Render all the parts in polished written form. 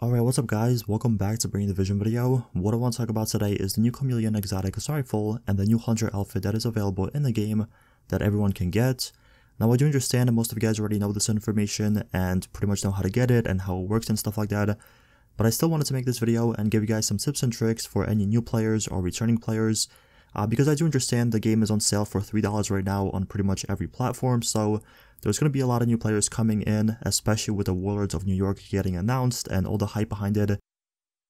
Alright, what's up guys? Welcome back to Bringing the Vision video. What I want to talk about today is the new Chameleon exotic rifle and the new Hunter outfit that is available in the game that everyone can get. Now I do understand that most of you guys already know this information and pretty much know how to get it and how it works and stuff like that. But I still wanted to make this video and give you guys some tips and tricks for any new players or returning players. Because I do understand the game is on sale for $3 right now on pretty much every platform, so there's going to be a lot of new players coming in, especially with the Warlords of New York getting announced and all the hype behind it.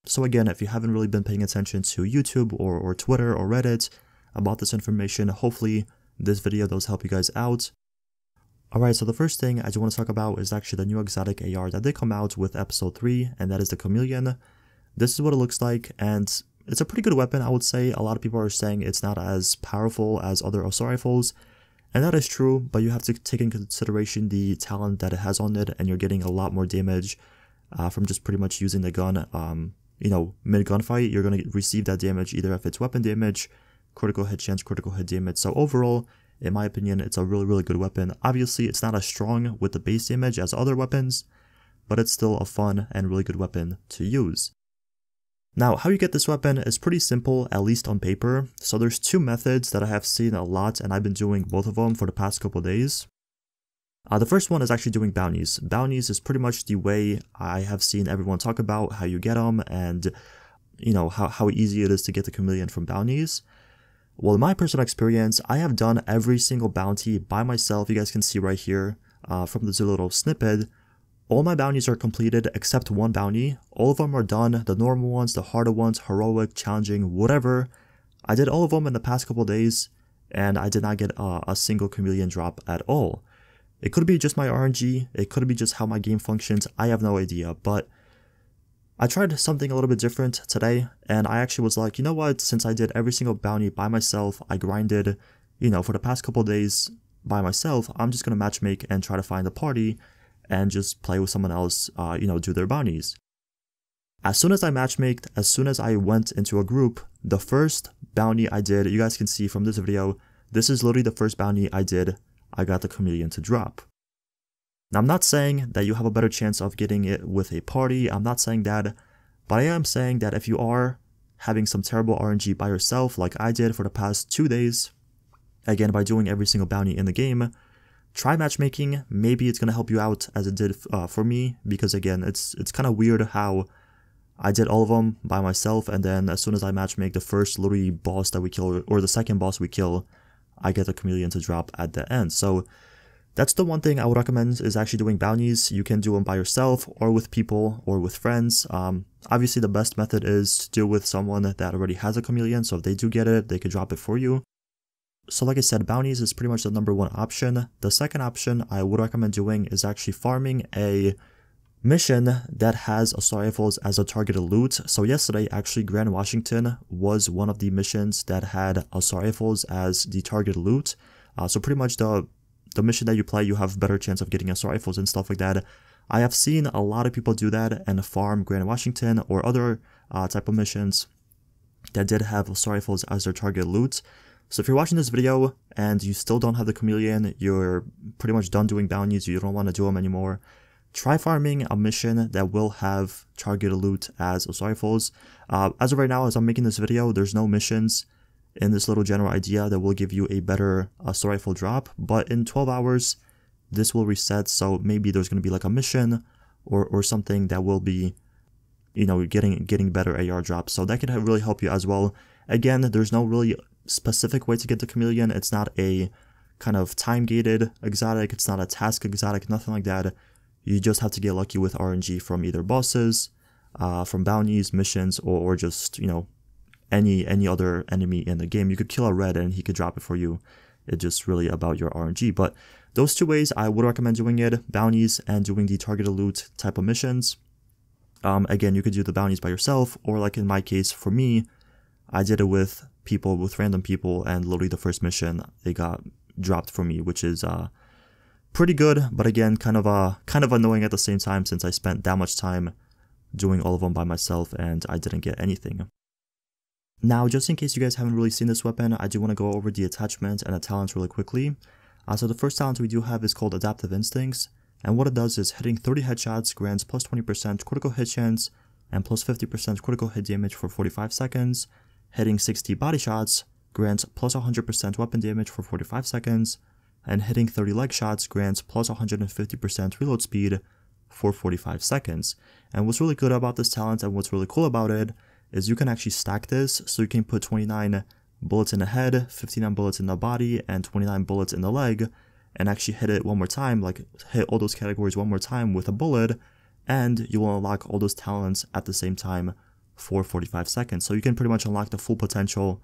So again, if you haven't really been paying attention to YouTube or Twitter or Reddit about this information, hopefully this video does help you guys out. Alright, so the first thing I just want to talk about is actually the new exotic AR that did come out with episode 3, and that is the Chameleon. This is what it looks like, and it's a pretty good weapon, I would say. A lot of people are saying it's not as powerful as other assault rifles, and that is true, but you have to take into consideration the talent that it has on it, and you're getting a lot more damage from just pretty much using the gun. Mid gunfight, you're going to receive that damage either if it's weapon damage, critical hit chance, critical hit damage. So overall, in my opinion, it's a really good weapon. Obviously, it's not as strong with the base damage as other weapons, but it's still a fun and really good weapon to use. Now, how you get this weapon is pretty simple, at least on paper. So there's two methods that I have seen a lot, and I've been doing both of them for the past couple days. The first one is actually doing bounties. Bounties is pretty much the way I have seen everyone talk about how you get them and, how easy it is to get the Chameleon from bounties. Well, in my personal experience, I have done every single bounty by myself. You guys can see right here from this little snippet. All my bounties are completed except one bounty. All of them are done, the normal ones, the harder ones, heroic, challenging, whatever. I did all of them in the past couple days, and I did not get a single Chameleon drop at all. It could be just my RNG, it could be just how my game functions, I have no idea, but I tried something a little bit different today, and I actually was like, you know what, since I did every single bounty by myself, I grinded, for the past couple days by myself, I'm just going to matchmake and try to find a party and just play with someone else, do their bounties. As soon as I matchmaked, as soon as I went into a group, the first bounty I did, you guys can see from this video, this is literally the first bounty I did, I got the Chameleon to drop. Now I'm not saying that you have a better chance of getting it with a party, I'm not saying that, but I am saying that if you are having some terrible RNG by yourself like I did for the past 2 days, again by doing every single bounty in the game, try matchmaking. Maybe it's going to help you out as it did for me, because again, it's kind of weird how I did all of them by myself, and then as soon as I matchmake the first literally boss that we kill, or the second boss we kill, I get the Chameleon to drop at the end. So that's the one thing I would recommend, is actually doing bounties. You can do them by yourself or with people or with friends. Obviously the best method is to do with someone that already has a Chameleon, so if they do get it, they could drop it for you. So like I said, bounties is pretty much the #1 option. The second option I would recommend doing is actually farming a mission that has assault rifles as a targeted loot. So yesterday, actually, Grand Washington was one of the missions that had assault rifles as the targeted loot. So pretty much the mission that you play, you have better chance of getting assault rifles and stuff like that. I have seen a lot of people do that and farm Grand Washington or other type of missions that did have assault rifles as their targeted loot. So if you're watching this video and you still don't have the Chameleon, you're pretty much done doing bounties, you don't want to do them anymore, try farming a mission that will have targeted loot as assault rifles. As of right now, as I'm making this video, there's no missions in this little general idea that will give you a better assault rifle drop, but in 12 hours, this will reset, so maybe there's going to be like a mission or something that will be, getting better AR drops, so that can really help you as well. Again, there's no really specific way to get the Chameleon. It's not a kind of time-gated exotic, it's not a task exotic, nothing like that. You just have to get lucky with RNG from either bosses, from bounties, missions, or just, any other enemy in the game. You could kill a red and he could drop it for you. It's just really about your RNG. But those two ways I would recommend doing it, bounties and doing the targeted loot type of missions. Again, you could do the bounties by yourself, or like in my case, for me, I did it with people, with random people, and literally the first mission, they got dropped for me, which is pretty good, but again, kind of annoying at the same time, since I spent that much time doing all of them by myself and I didn't get anything. Now, just in case you guys haven't really seen this weapon, I do want to go over the attachments and the talents really quickly. So the first talent we do have is called Adaptive Instincts, and what it does is hitting 30 headshots grants plus 20% critical hit chance, and plus 50% critical hit damage for 45 seconds. Hitting 60 body shots grants plus 100% weapon damage for 45 seconds, and hitting 30 leg shots grants plus 150% reload speed for 45 seconds. And what's really good about this talent and what's really cool about it is you can actually stack this, so you can put 29 bullets in the head, 59 bullets in the body, and 29 bullets in the leg, and actually hit it one more time, like hit all those categories one more time with a bullet, and you will unlock all those talents at the same time for 45 seconds. So you can pretty much unlock the full potential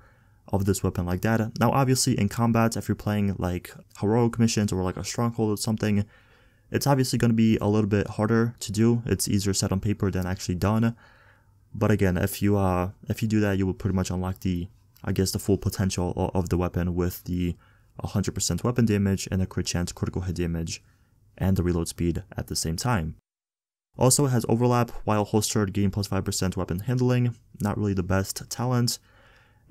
of this weapon like that. Now obviously in combat, if you're playing like heroic missions or like a stronghold or something, it's obviously going to be a little bit harder to do. It's easier said on paper than actually done. But again, if you do that, you will pretty much unlock the full potential of the weapon with the 100% weapon damage and a crit chance critical hit damage and the reload speed at the same time. Also, it has overlap while holstered, gain plus 5% weapon handling, not really the best talent.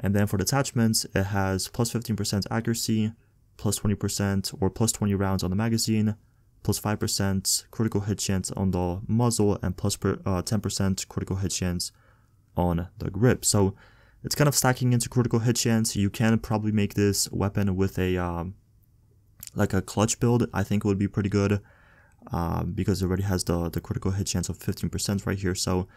And then for the attachments, it has plus 15% accuracy, plus 20% or plus 20 rounds on the magazine, plus 5% critical hit chance on the muzzle, and plus 10% critical hit chance on the grip. So it's kind of stacking into critical hit chance. You can probably make this weapon with a like a clutch build. I think it would be pretty good because it already has the critical hit chance of 15% right here. So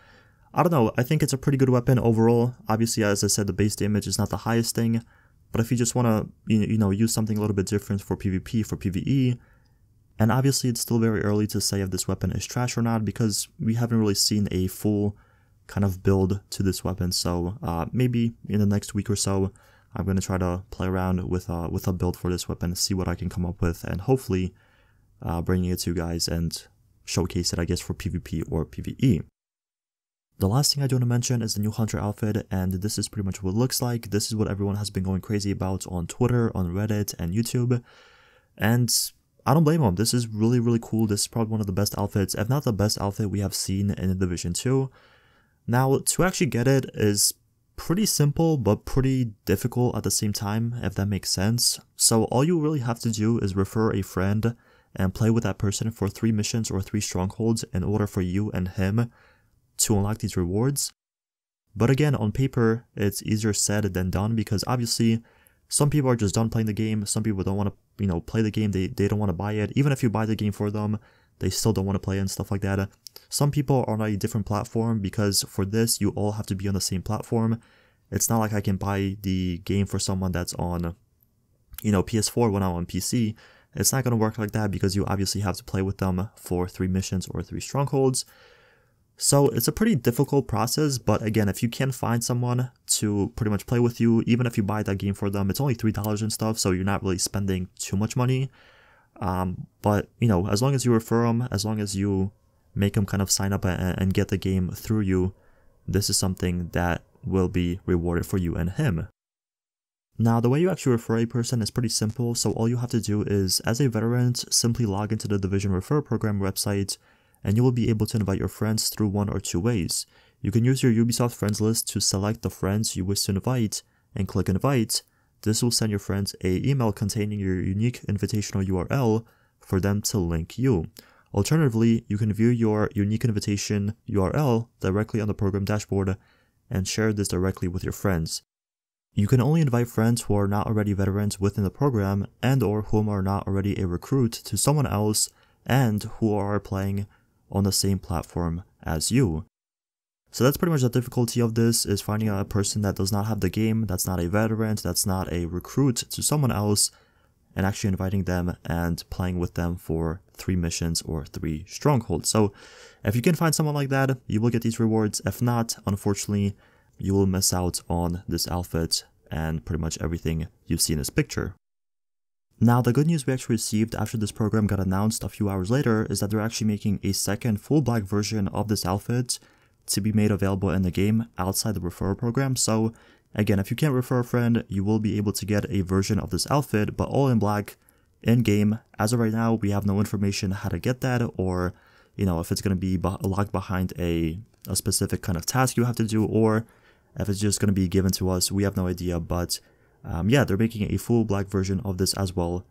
I don't know, I think it's a pretty good weapon overall. Obviously, as I said, the base damage is not the highest thing, but if you just want to use something a little bit different for PvP, for PvE, and obviously it's still very early to say if this weapon is trash or not because we haven't really seen a full kind of build to this weapon. So maybe in the next week or so, I'm going to try to play around with a build for this weapon, see what I can come up with, and hopefully bringing it to you guys and showcase it, I guess, for PvP or PvE. The last thing I do want to mention is the new Hunter outfit, and this is pretty much what it looks like. This is what everyone has been going crazy about on Twitter, on Reddit, and YouTube, and I don't blame them. This is really, really cool. This is probably one of the best outfits, if not the best outfit we have seen in Division 2. Now, to actually get it is pretty simple, but pretty difficult at the same time, if that makes sense. So all you really have to do is refer a friend and play with that person for 3 missions or 3 strongholds in order for you and him to unlock these rewards. But again, on paper, it's easier said than done because obviously some people are just done playing the game. Some people don't want to, play the game. They don't want to buy it. Even if you buy the game for them, they still don't want to play it and stuff like that. Some people are on a different platform because for this, you all have to be on the same platform. It's not like I can buy the game for someone that's on, PS4 when I'm on PC. It's not going to work like that because you obviously have to play with them for 3 missions or 3 strongholds. So it's a pretty difficult process, but again, if you can find someone to pretty much play with you, even if you buy that game for them, it's only $3 and stuff, so you're not really spending too much money. But, as long as you refer them, as long as you make them kind of sign up and get the game through you, this is something that will be rewarded for you and him. Now, the way you actually refer a person is pretty simple, so all you have to do is, as a veteran, simply log into the Division Referral Program website, and you will be able to invite your friends through 1 or 2 ways. You can use your Ubisoft friends list to select the friends you wish to invite and click invite. This will send your friends an email containing your unique invitational URL for them to link you. Alternatively, you can view your unique invitation URL directly on the program dashboard and share this directly with your friends. You can only invite friends who are not already veterans within the program and or whom are not already a recruit to someone else and who are playing on the same platform as you. So that's pretty much the difficulty of this, is finding a person that does not have the game, that's not a veteran, that's not a recruit to someone else, and actually inviting them and playing with them for 3 missions or 3 strongholds. So if you can find someone like that, you will get these rewards. If not, unfortunately, you will miss out on this outfit and pretty much everything you see in this picture. Now, the good news we actually received after this program got announced a few hours later is that they're actually making a second full black version of this outfit to be made available in the game outside the referral program. So again, if you can't refer a friend, you will be able to get a version of this outfit, but all in black in game. As of right now, we have no information how to get that, or if it's going to be locked behind a specific kind of task you have to do, or if it's just going to be given to us. We have no idea, but yeah, they're making a full black version of this as well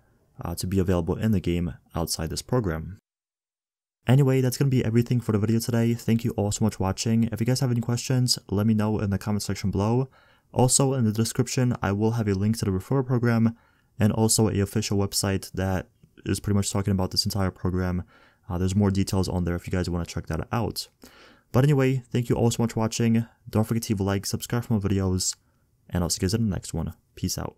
to be available in the game outside this program. Anyway, that's going to be everything for the video today. Thank you all so much for watching. If you guys have any questions, let me know in the comment section below. Also, in the description, I will have a link to the referral program and also a official website that is pretty much talking about this entire program. There's more details on there if you guys want to check that out. But anyway, thank you all so much for watching. Don't forget to leave a like, subscribe for more videos, and I'll see you guys in the next one. Peace out.